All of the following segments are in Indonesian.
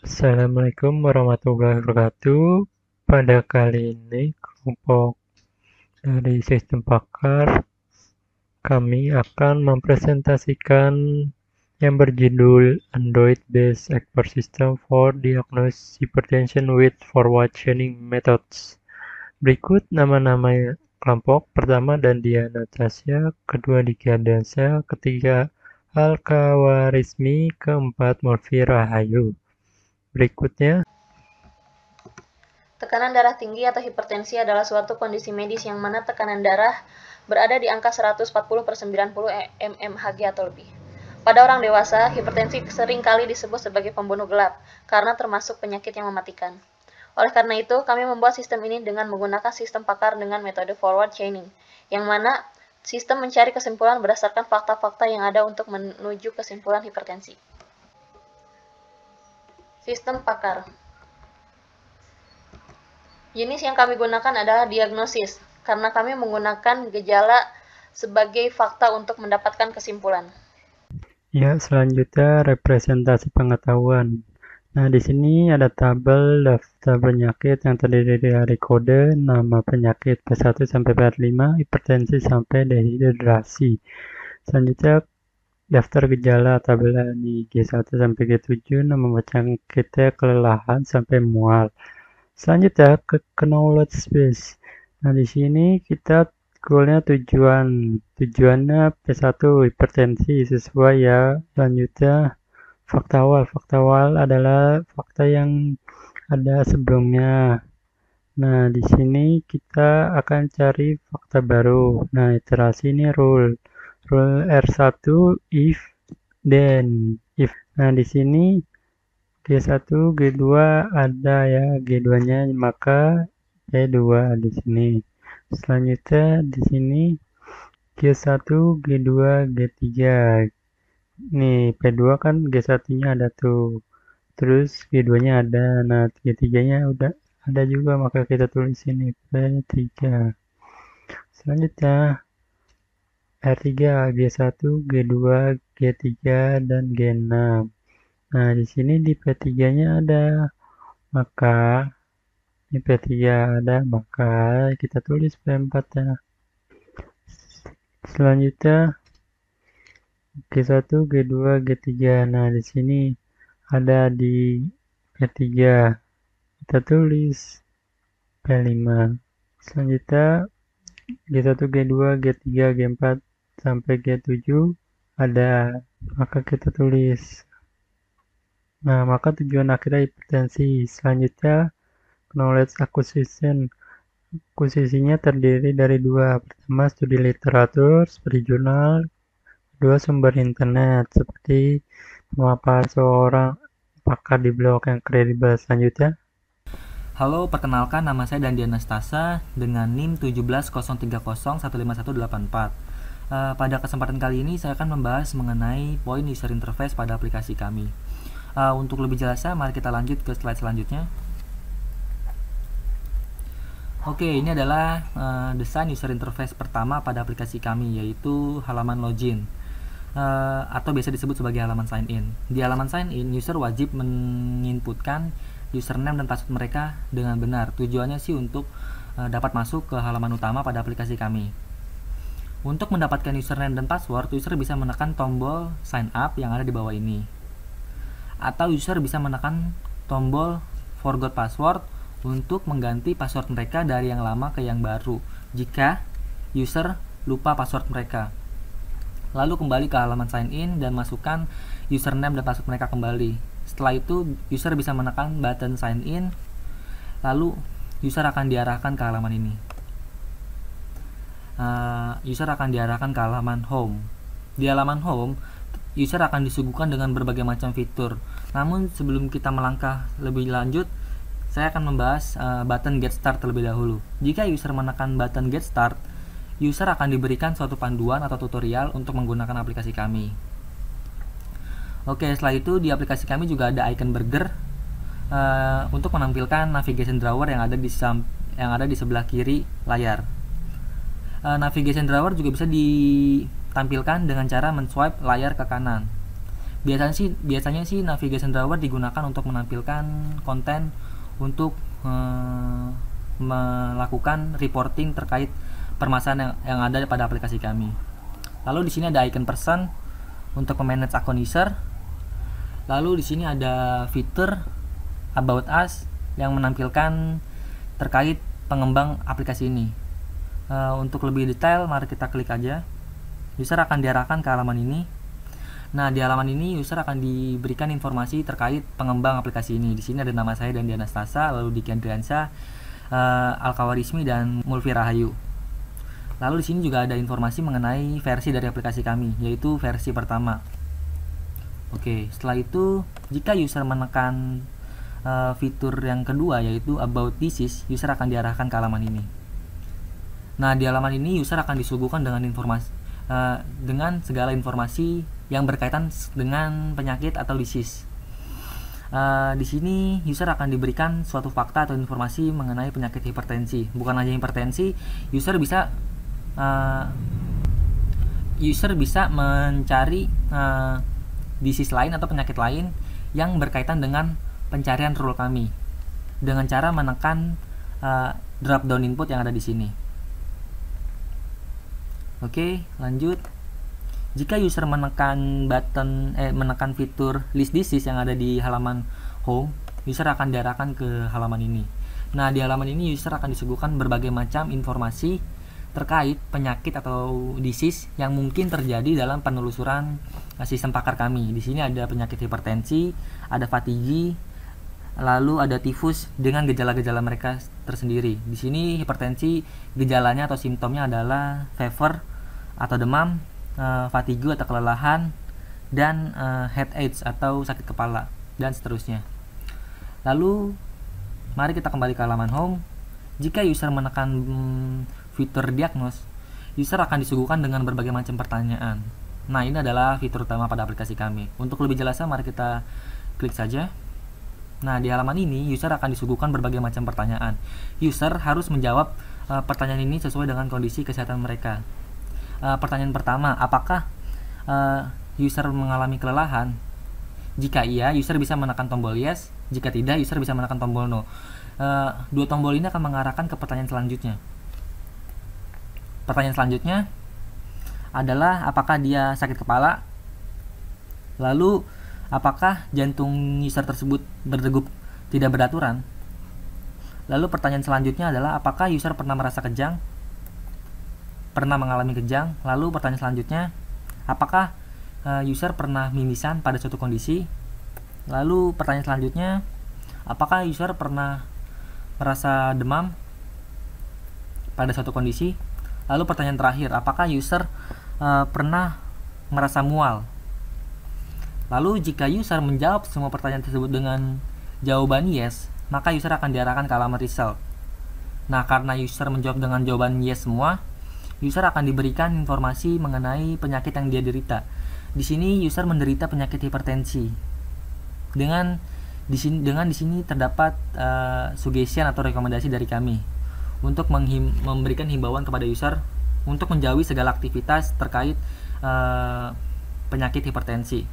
Assalamualaikum warahmatullahi wabarakatuh. Pada kali ini, kelompok dari Sistem Pakar, kami akan mempresentasikan yang berjudul Android-based Expert System for Diagnosis Hypertension with Forward Chaining Methods. Berikut nama-nama kelompok: pertama Dandia Natasha, kedua Diki Ardiansyah, ketiga Al-Khawarizmi, keempat Morfi Rahayu. Berikutnya, Tekanan darah tinggi atau hipertensi adalah suatu kondisi medis yang mana tekanan darah berada di angka 140/90 mmHg atau lebih. Pada orang dewasa, hipertensi sering kali disebut sebagai pembunuh gelap karena termasuk penyakit yang mematikan. Oleh karena itu, kami membuat sistem ini dengan menggunakan sistem pakar dengan metode forward chaining, yang mana sistem mencari kesimpulan berdasarkan fakta-fakta yang ada untuk menuju kesimpulan hipertensi. Sistem pakar. Jenis yang kami gunakan adalah diagnosis, karena kami menggunakan gejala sebagai fakta untuk mendapatkan kesimpulan. ya, selanjutnya representasi pengetahuan. Nah, di sini ada tabel daftar penyakit yang terdiri dari kode, nama penyakit P1 sampai P5, hipertensi sampai dehidrasi. Selanjutnya daftar gejala tabel ini G1 sampai G7, nama penyakitnya kelelahan sampai mual. Selanjutnya ke knowledge base. Nah, di sini kita goalnya tujuannya P1 hipertensi sesuai ya. Selanjutnya fakta awal adalah fakta yang ada sebelumnya. Nah, di sini kita akan cari fakta baru. Nah, iterasi ini rule R1 if then if. Nah, di sini G1, G2 ada ya, G2-nya maka P2 di sini. Selanjutnya di sini G1, G2, G3. Nih, P2 kan G1-nya ada tuh. Terus G2-nya ada. Nah, G3-nya udah ada juga, maka kita tulis ini P3. Selanjutnya R3, G1, G2, G3, dan G6. Nah, di sini di P3-nya ada, maka di P3 ada, maka kita tulis P4-nya. Selanjutnya G1, G2, G3. Nah, di sini ada di P3. Kita tulis P5. Selanjutnya G1, G2, G3, G4 sampai G7 ada, maka kita tulis. Nah, maka tujuan akhirnya hipertensi. Selanjutnya, knowledge acquisition. Akuisisinya terdiri dari dua. Pertama, studi literatur seperti jurnal. Kedua, sumber internet seperti pemaparan seorang pakar di blog yang kredibel. Selanjutnya, Halo, perkenalkan nama saya Dandia Nastasa dengan NIM 17030151184. Pada kesempatan kali ini saya akan membahas mengenai poin user interface pada aplikasi kami. Untuk lebih jelasnya, mari kita lanjut ke slide selanjutnya. Oke, ini adalah desain user interface pertama pada aplikasi kami, yaitu halaman login atau biasa disebut sebagai halaman sign in. Di halaman sign in, user wajib menginputkan username dan password mereka dengan benar. Tujuannya sih untuk dapat masuk ke halaman utama pada aplikasi kami. Untuk mendapatkan username dan password, user bisa menekan tombol sign up yang ada di bawah ini. Atau user bisa menekan tombol forgot password untuk mengganti password mereka dari yang lama ke yang baru jika user lupa password mereka. Lalu kembali ke halaman sign in dan masukkan username dan password mereka kembali. Setelah itu user bisa menekan button sign in, lalu user akan diarahkan ke halaman ini. User akan diarahkan ke halaman home. Di halaman home, user akan disuguhkan dengan berbagai macam fitur. Namun sebelum kita melangkah lebih lanjut, saya akan membahas button get start terlebih dahulu. Jika user menekan button get start, user akan diberikan suatu panduan atau tutorial untuk menggunakan aplikasi kami. Oke, setelah itu di aplikasi kami juga ada icon burger untuk menampilkan navigation drawer yang ada di sebelah kiri layar. Navigation drawer juga bisa ditampilkan dengan cara men-swipe layar ke kanan. Biasanya sih navigation drawer digunakan untuk menampilkan konten untuk melakukan reporting terkait permasalahan yang ada pada aplikasi kami. Lalu di sini ada icon person untuk memanage akun user. Lalu di sini ada fitur about us yang menampilkan terkait pengembang aplikasi ini. Untuk lebih detail, mari kita klik aja. User akan diarahkan ke halaman ini. Nah, di halaman ini user akan diberikan informasi terkait pengembang aplikasi ini. Di sini ada nama saya dan Diana Stasa, lalu Diki Andriansyah, Alkawarismi, dan Mulfi Rahayu. Lalu di sini juga ada informasi mengenai versi dari aplikasi kami, yaitu versi pertama. Oke, setelah itu jika user menekan fitur yang kedua, yaitu About Disease, user akan diarahkan ke halaman ini. Nah, di halaman ini user akan disuguhkan dengan dengan segala informasi yang berkaitan dengan penyakit atau disease. Di sini user akan diberikan suatu fakta atau informasi mengenai penyakit hipertensi. Bukan hanya hipertensi, user bisa mencari disease lain atau penyakit lain yang berkaitan dengan pencarian rule kami dengan cara menekan drop down input yang ada di sini. Oke, lanjut. Jika user menekan fitur list disease yang ada di halaman home, user akan diarahkan ke halaman ini. Nah, di halaman ini user akan disuguhkan berbagai macam informasi terkait penyakit atau disease yang mungkin terjadi dalam penelusuran sistem pakar kami. Di sini ada penyakit hipertensi, ada fatigue, lalu ada tifus dengan gejala-gejala mereka tersendiri. Di sini hipertensi gejalanya atau simptomnya adalah fever atau demam, fatigue atau kelelahan, dan headache atau sakit kepala, dan seterusnya. Lalu mari kita kembali ke halaman home. Jika user menekan fitur diagnose, user akan disuguhkan dengan berbagai macam pertanyaan. Nah, ini adalah fitur utama pada aplikasi kami. Untuk lebih jelasnya, mari kita klik saja. Nah, di halaman ini user akan disuguhkan berbagai macam pertanyaan. User harus menjawab pertanyaan ini sesuai dengan kondisi kesehatan mereka. Pertanyaan pertama, apakah user mengalami kelelahan? Jika iya, user bisa menekan tombol yes. Jika tidak, user bisa menekan tombol no. Dua tombol ini akan mengarahkan ke pertanyaan selanjutnya. Pertanyaan selanjutnya adalah apakah dia sakit kepala? Lalu, apakah jantung user tersebut berdegup tidak beraturan? Lalu pertanyaan selanjutnya adalah apakah user pernah merasa kejang? Pernah mengalami kejang? Lalu pertanyaan selanjutnya, apakah user pernah mimisan pada suatu kondisi? Lalu pertanyaan selanjutnya, apakah user pernah merasa demam pada suatu kondisi? Lalu pertanyaan terakhir, apakah user pernah merasa mual? Lalu jika user menjawab semua pertanyaan tersebut dengan jawaban yes, maka user akan diarahkan ke halaman result. Nah, karena user menjawab dengan jawaban yes semua, user akan diberikan informasi mengenai penyakit yang dia derita. Di sini user menderita penyakit hipertensi. Dengan di sini terdapat suggestion atau rekomendasi dari kami untuk memberikan himbauan kepada user untuk menjauhi segala aktivitas terkait penyakit hipertensi.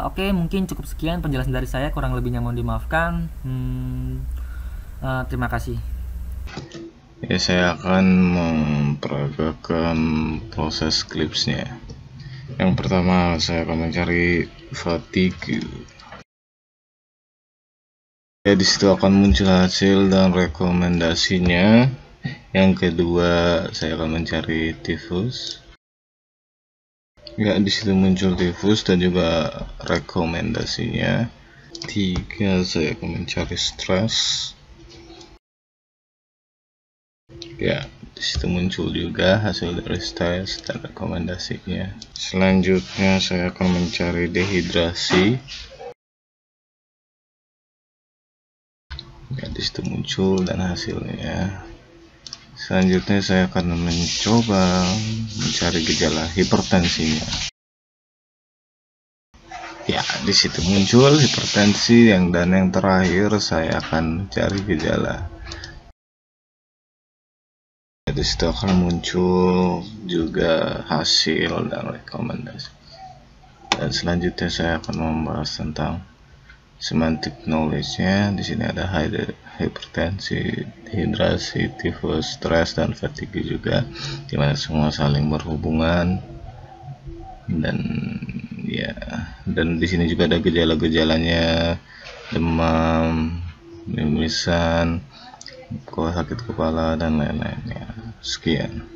Oke, mungkin cukup sekian penjelasan dari saya, kurang lebihnya mohon dimaafkan. Terima kasih. Ya, saya akan memperagakan proses clipsnya. Yang pertama, saya akan mencari fatigue. Ya, di situ akan muncul hasil dan rekomendasinya. Yang kedua, saya akan mencari tifus. Ya, di situ muncul tifus dan juga rekomendasinya. Tiga, saya akan mencari stres. Ya, di situ muncul juga hasil dari stres dan rekomendasinya. Selanjutnya, saya akan mencari dehidrasi. Ya, di situ muncul dan hasilnya. Selanjutnya saya akan mencoba mencari gejala hipertensinya. Ya, di situ muncul hipertensi dan yang terakhir saya akan mencari gejala. Ya, di situ akan muncul juga hasil dan rekomendasi. Dan selanjutnya saya akan membahas tentang semantic knowledge-nya. Di sini ada hipertensi, dehidrasi, tifus, stres, dan fatigue juga, dimana semua saling berhubungan. Dan di sini juga ada gejala-gejalanya: demam, mimisan, sakit kepala, dan lain-lainnya. Sekian.